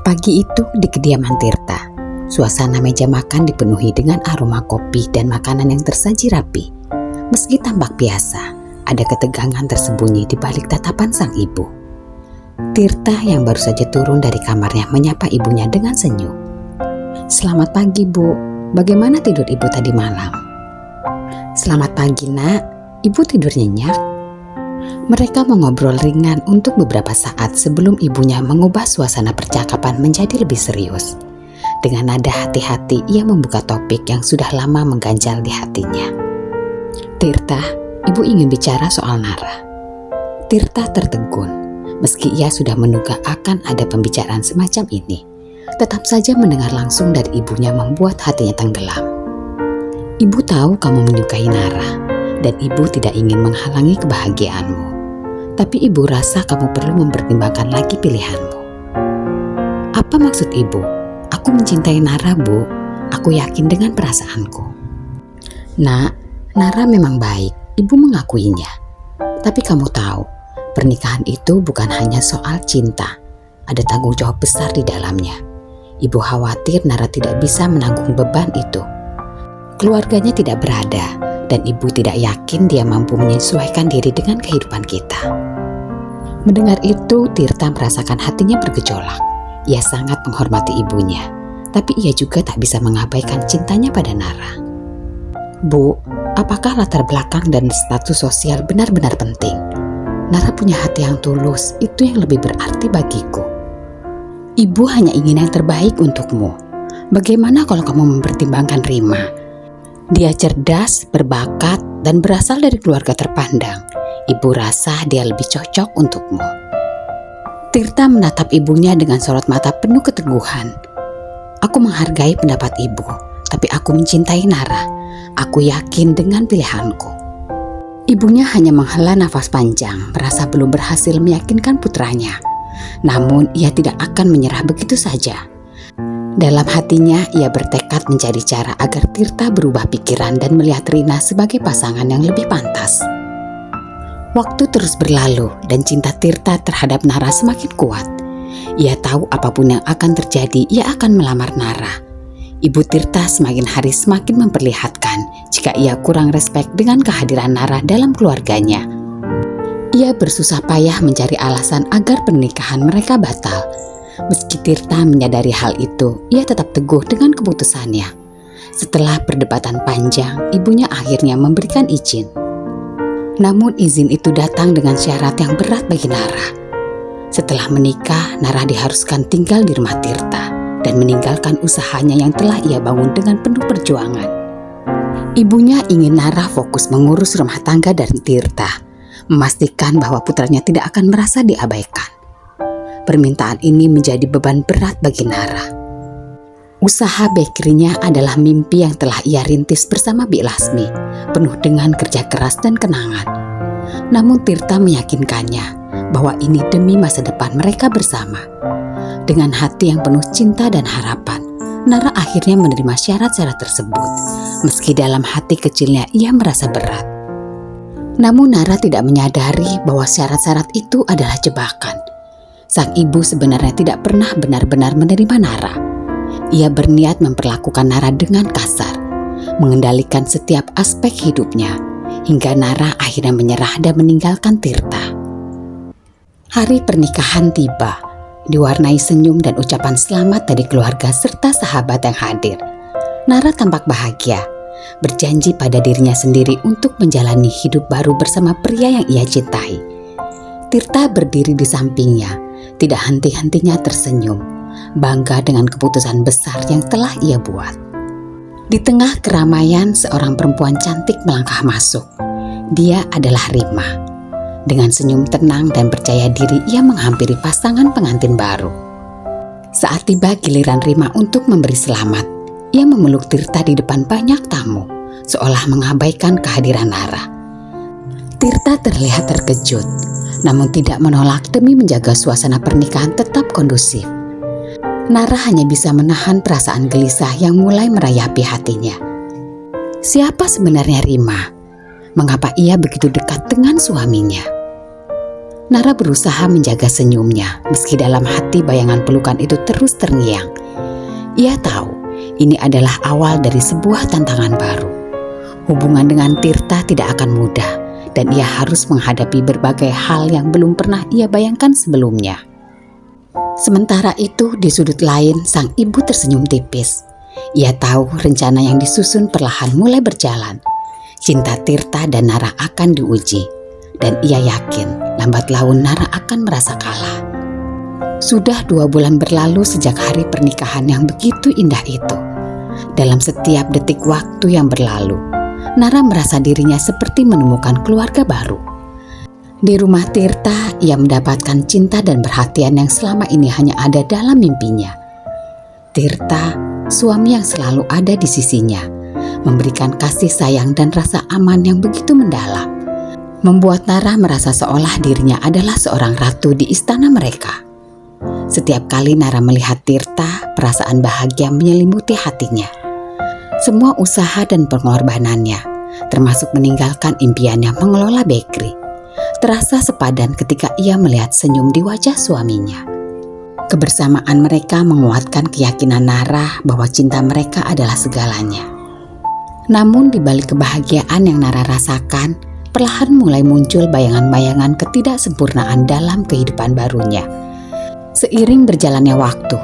Pagi itu di kediaman Tirta, suasana meja makan dipenuhi dengan aroma kopi dan makanan yang tersaji rapi. Meski tampak biasa, ada ketegangan tersembunyi di balik tatapan sang ibu. Tirta yang baru saja turun dari kamarnya menyapa ibunya dengan senyum. "Selamat pagi, Bu. Bagaimana tidur Ibu tadi malam?" "Selamat pagi, Nak. Ibu tidur nyenyak?" Mereka mengobrol ringan untuk beberapa saat sebelum ibunya mengubah suasana percakapan menjadi lebih serius. Dengan nada hati-hati, ia membuka topik yang sudah lama mengganjal di hatinya. "Tirta, Ibu ingin bicara soal Nara." Tirta tertegun. Meski ia sudah menduga akan ada pembicaraan semacam ini, tetap saja mendengar langsung dari ibunya membuat hatinya tenggelam. "Ibu tahu kamu menyukai Nara, dan Ibu tidak ingin menghalangi kebahagiaanmu. Tapi Ibu rasa kamu perlu mempertimbangkan lagi pilihanmu." "Apa maksud Ibu? Aku mencintai Nara, Bu. Aku yakin dengan perasaanku." "Nak, Nara memang baik, Ibu mengakuinya. Tapi kamu tahu, pernikahan itu bukan hanya soal cinta. Ada tanggung jawab besar di dalamnya. Ibu khawatir Nara tidak bisa menanggung beban itu. Keluarganya tidak berada, dan Ibu tidak yakin dia mampu menyesuaikan diri dengan kehidupan kita." Mendengar itu, Tirta merasakan hatinya bergejolak. Ia sangat menghormati ibunya, tapi ia juga tak bisa mengabaikan cintanya pada Nara. "Bu, apakah latar belakang dan status sosial benar-benar penting? Nara punya hati yang tulus, itu yang lebih berarti bagiku. Ibu hanya ingin yang terbaik untukmu. Bagaimana kalau kamu mempertimbangkan Rima? Dia cerdas, berbakat, dan berasal dari keluarga terpandang. Ibu rasa dia lebih cocok untukmu." Tirta menatap ibunya dengan sorot mata penuh keteguhan. "Aku menghargai pendapat Ibu, tapi aku mencintai Nara. Aku yakin dengan pilihanku." Ibunya hanya menghela nafas panjang, merasa belum berhasil meyakinkan putranya. Namun ia tidak akan menyerah begitu saja. Dalam hatinya, ia bertekad mencari cara agar Tirta berubah pikiran dan melihat Rina sebagai pasangan yang lebih pantas. Waktu terus berlalu dan cinta Tirta terhadap Nara semakin kuat. Ia tahu apapun yang akan terjadi, ia akan melamar Nara. Ibu Tirta semakin hari semakin memperlihatkan jika ia kurang respek dengan kehadiran Nara dalam keluarganya. Ia bersusah payah mencari alasan agar pernikahan mereka batal. Meski Tirta menyadari hal itu, ia tetap teguh dengan keputusannya. Setelah perdebatan panjang, ibunya akhirnya memberikan izin. Namun izin itu datang dengan syarat yang berat bagi Nara. Setelah menikah, Nara diharuskan tinggal di rumah Tirta dan meninggalkan usahanya yang telah ia bangun dengan penuh perjuangan. Ibunya ingin Nara fokus mengurus rumah tangga dan Tirta, memastikan bahwa putranya tidak akan merasa diabaikan. Permintaan ini menjadi beban berat bagi Nara. Usaha bakerynya adalah mimpi yang telah ia rintis bersama Bik Lasmi, penuh dengan kerja keras dan kenangan. Namun Tirta meyakinkannya bahwa ini demi masa depan mereka bersama. Dengan hati yang penuh cinta dan harapan, Nara akhirnya menerima syarat-syarat tersebut, meski dalam hati kecilnya ia merasa berat. Namun Nara tidak menyadari bahwa syarat-syarat itu adalah jebakan. Sang ibu sebenarnya tidak pernah benar-benar menerima Nara. Ia berniat memperlakukan Nara dengan kasar, mengendalikan setiap aspek hidupnya, hingga Nara akhirnya menyerah dan meninggalkan Tirta. Hari pernikahan tiba, diwarnai senyum dan ucapan selamat dari keluarga serta sahabat yang hadir. Nara tampak bahagia, berjanji pada dirinya sendiri untuk menjalani hidup baru bersama pria yang ia cintai. Tirta berdiri di sampingnya, tidak henti-hentinya tersenyum, bangga dengan keputusan besar yang telah ia buat. Di tengah keramaian, seorang perempuan cantik melangkah masuk. Dia adalah Rima. Dengan senyum tenang dan percaya diri, ia menghampiri pasangan pengantin baru. Saat tiba giliran Rima untuk memberi selamat, ia memeluk Tirta di depan banyak tamu, seolah mengabaikan kehadiran Nara. Tirta terlihat terkejut, namun tidak menolak demi menjaga suasana pernikahan tetap kondusif. Nara hanya bisa menahan perasaan gelisah yang mulai merayapi hatinya. Siapa sebenarnya Rima? Mengapa ia begitu dekat dengan suaminya? Nara berusaha menjaga senyumnya meski dalam hati bayangan pelukan itu terus terngiang. Ia tahu ini adalah awal dari sebuah tantangan baru. Hubungan dengan Tirta tidak akan mudah dan ia harus menghadapi berbagai hal yang belum pernah ia bayangkan sebelumnya. Sementara itu di sudut lain sang ibu tersenyum tipis. Ia tahu rencana yang disusun perlahan mulai berjalan. Cinta Tirta dan Nara akan diuji dan ia yakin lambat laun Nara akan merasa kalah. Sudah 2 bulan berlalu sejak hari pernikahan yang begitu indah itu. Dalam setiap detik waktu yang berlalu, Nara merasa dirinya seperti menemukan keluarga baru. Di rumah Tirta, ia mendapatkan cinta dan perhatian yang selama ini hanya ada dalam mimpinya. Tirta, suami yang selalu ada di sisinya, memberikan kasih sayang dan rasa aman yang begitu mendalam, membuat Nara merasa seolah dirinya adalah seorang ratu di istana mereka. Setiap kali Nara melihat Tirta, perasaan bahagia menyelimuti hatinya. Semua usaha dan pengorbanannya, termasuk meninggalkan impiannya mengelola bakery, terasa sepadan ketika ia melihat senyum di wajah suaminya. Kebersamaan mereka menguatkan keyakinan Nara bahwa cinta mereka adalah segalanya. Namun di balik kebahagiaan yang Nara rasakan, perlahan mulai muncul bayangan-bayangan ketidaksempurnaan dalam kehidupan barunya. Seiring berjalannya waktu,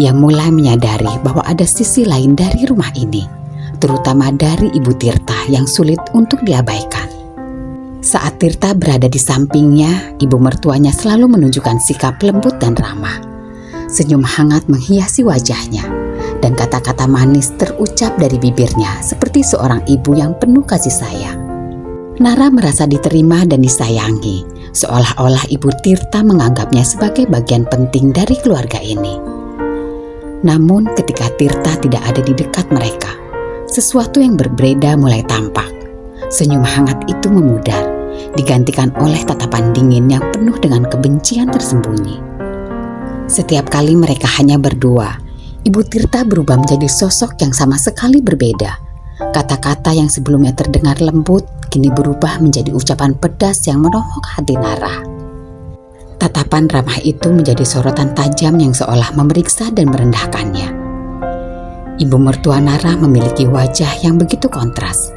ia mulai menyadari bahwa ada sisi lain dari rumah ini, terutama dari Ibu Tirta yang sulit untuk diabaikan. Saat Tirta berada di sampingnya, ibu mertuanya selalu menunjukkan sikap lembut dan ramah. Senyum hangat menghiasi wajahnya, dan kata-kata manis terucap dari bibirnya seperti seorang ibu yang penuh kasih sayang. Nara merasa diterima dan disayangi, seolah-olah Ibu Tirta menganggapnya sebagai bagian penting dari keluarga ini. Namun ketika Tirta tidak ada di dekat mereka, sesuatu yang berbeda mulai tampak. Senyum hangat itu memudar, digantikan oleh tatapan dingin yang penuh dengan kebencian tersembunyi. Setiap kali mereka hanya berdua, Ibu Tirta berubah menjadi sosok yang sama sekali berbeda. Kata-kata yang sebelumnya terdengar lembut, kini berubah menjadi ucapan pedas yang menohok hati Nara. Tatapan ramah itu menjadi sorotan tajam yang seolah memeriksa dan merendahkannya. Ibu mertua Nara memiliki wajah yang begitu kontras.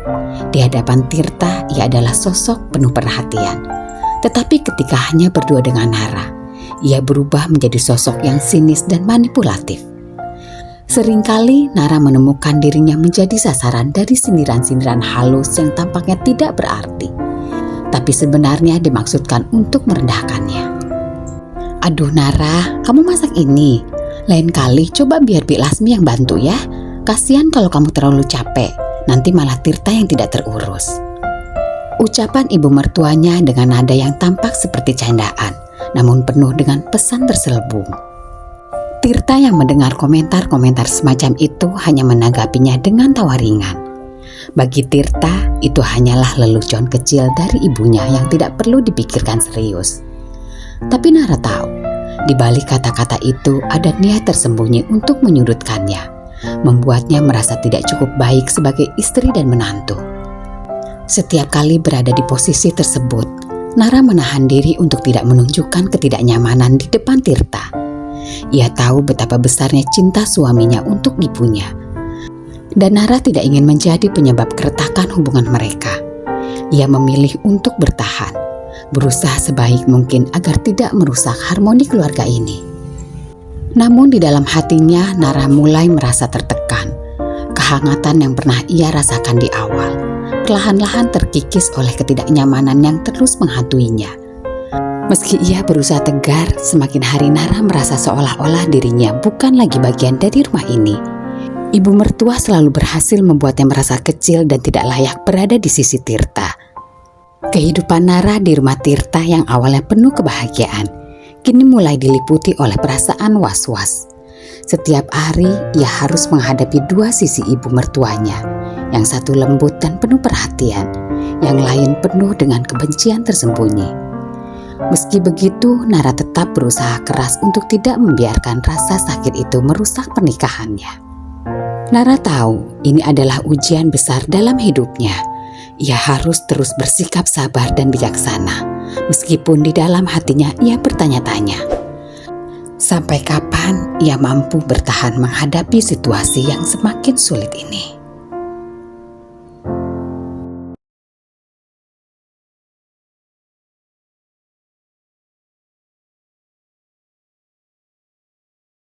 Di hadapan Tirta, ia adalah sosok penuh perhatian. Tetapi ketika hanya berdua dengan Nara, ia berubah menjadi sosok yang sinis dan manipulatif. Seringkali Nara menemukan dirinya menjadi sasaran dari sindiran-sindiran halus yang tampaknya tidak berarti, tapi sebenarnya dimaksudkan untuk merendahkannya. "Aduh Nara, kamu masak ini. Lain kali coba biar Bi Lasmi yang bantu ya. Kasihan kalau kamu terlalu capek, nanti malah Tirta yang tidak terurus." Ucapan ibu mertuanya dengan nada yang tampak seperti candaan, namun penuh dengan pesan terselubung. Tirta yang mendengar komentar-komentar semacam itu hanya menanggapinya dengan tawa ringan. Bagi Tirta, itu hanyalah lelucon kecil dari ibunya yang tidak perlu dipikirkan serius. Tapi Nara tahu, di balik kata-kata itu ada niat tersembunyi untuk menyudutkannya, membuatnya merasa tidak cukup baik sebagai istri dan menantu. Setiap kali berada di posisi tersebut, Nara menahan diri untuk tidak menunjukkan ketidaknyamanan di depan Tirta. Ia tahu betapa besarnya cinta suaminya untuk ibunya. Dan Nara tidak ingin menjadi penyebab keretakan hubungan mereka. Ia memilih untuk bertahan, berusaha sebaik mungkin agar tidak merusak harmoni keluarga ini. Namun di dalam hatinya Nara mulai merasa tertekan. Kehangatan yang pernah ia rasakan di awal, perlahan-lahan terkikis oleh ketidaknyamanan yang terus menghantuinya. Meski ia berusaha tegar, semakin hari Nara merasa seolah-olah dirinya bukan lagi bagian dari rumah ini. Ibu mertua selalu berhasil membuatnya merasa kecil dan tidak layak berada di sisi Tirta. Kehidupan Nara di rumah Tirta yang awalnya penuh kebahagiaan, kini mulai diliputi oleh perasaan was-was. Setiap hari ia harus menghadapi dua sisi ibu mertuanya, yang satu lembut dan penuh perhatian, yang lain penuh dengan kebencian tersembunyi. Meski begitu, Nara tetap berusaha keras untuk tidak membiarkan rasa sakit itu merusak pernikahannya. Nara tahu ini adalah ujian besar dalam hidupnya. Ia harus terus bersikap sabar dan bijaksana, Meskipun di dalam hatinya ia bertanya-tanya, sampai kapan ia mampu bertahan menghadapi situasi yang semakin sulit ini.